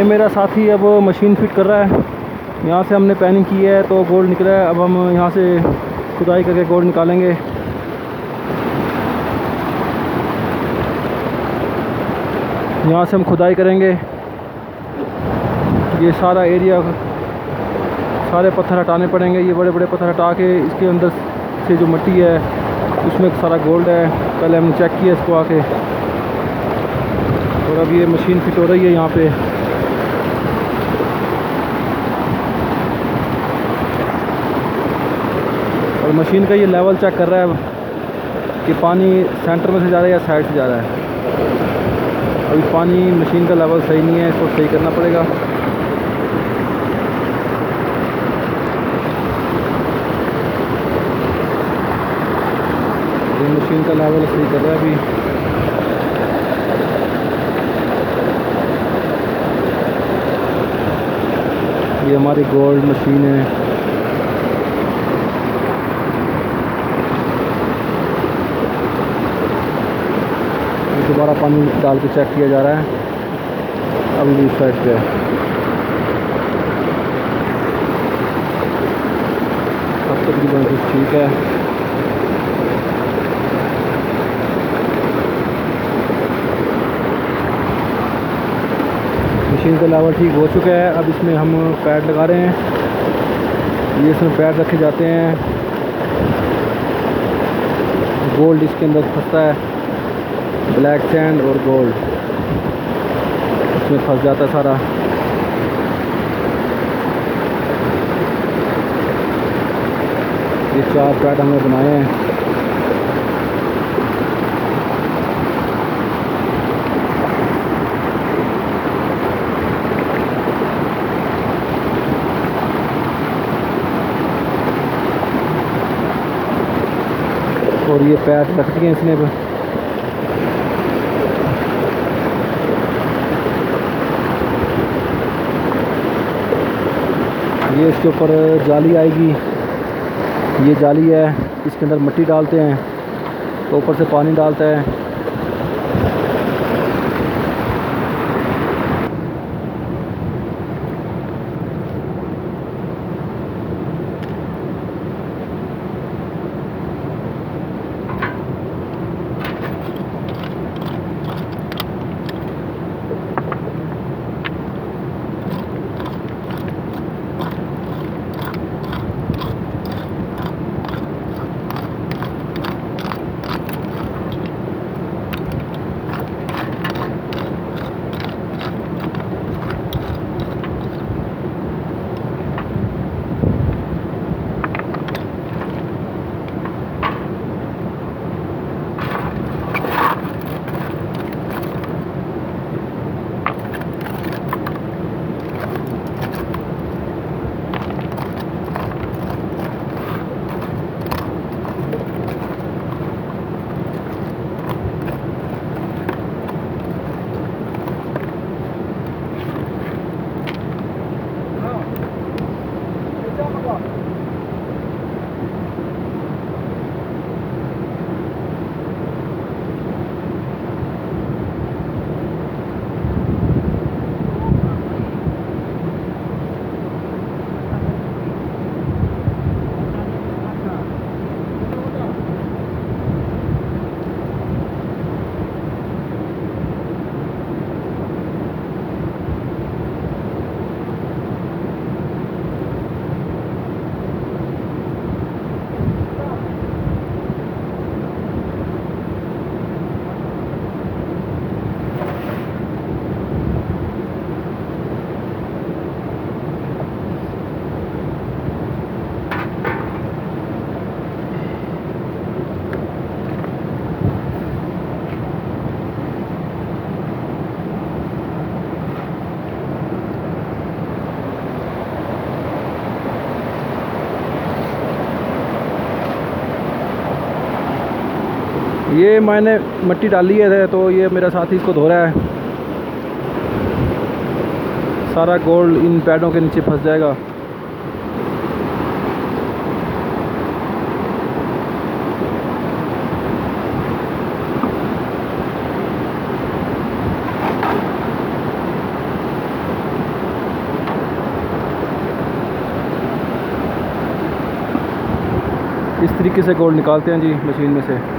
मेरा साथी अब मशीन फिट कर रहा है। यहाँ से हमने पैनिंग की है तो गोल्ड निकला है। अब हम यहाँ से खुदाई करके गोल्ड निकालेंगे। यहाँ से हम खुदाई करेंगे। ये सारा एरिया, सारे पत्थर हटाने पड़ेंगे। ये बड़े बड़े पत्थर हटा के इसके अंदर से जो मिट्टी है उसमें सारा गोल्ड है। पहले हमने चेक किया इसको आके, और अब ये मशीन फिट हो रही है यहाँ पे। और मशीन का ये लेवल चेक कर रहा है कि पानी सेंटर में से जा रहा है या साइड से जा रहा है। अभी पानी मशीन का लेवल सही नहीं है, इसको सही करना पड़ेगा। ये मशीन का लेवल सही कर रहा है अभी। ये हमारी गोल्ड मशीन है। दोबारा पानी डाल के चेक किया जा रहा है। अभी भी साइड पे है। अब तकरीबन कुछ ठीक है। मशीन का लेवल ठीक हो चुका है। अब इसमें हम पैड लगा रहे हैं। ये इसमें पैड रखे जाते हैं। गोल्ड इसके अंदर फंसता है, ब्लैक सैंड और गोल्ड इसमें फंस जाता है सारा। ये 4 पैड हमने बनाए हैं। और ये पैड रख दिए इसने। ये इसके ऊपर जाली आएगी। ये जाली है, इसके अंदर मिट्टी डालते हैं तो ऊपर से पानी डालता है। ये मैंने मिट्टी डाली है तो ये मेरा साथी इसको धो रहा है। सारा गोल्ड इन पैडों के नीचे फंस जाएगा। इस तरीके से गोल्ड निकालते हैं जी मशीन में से।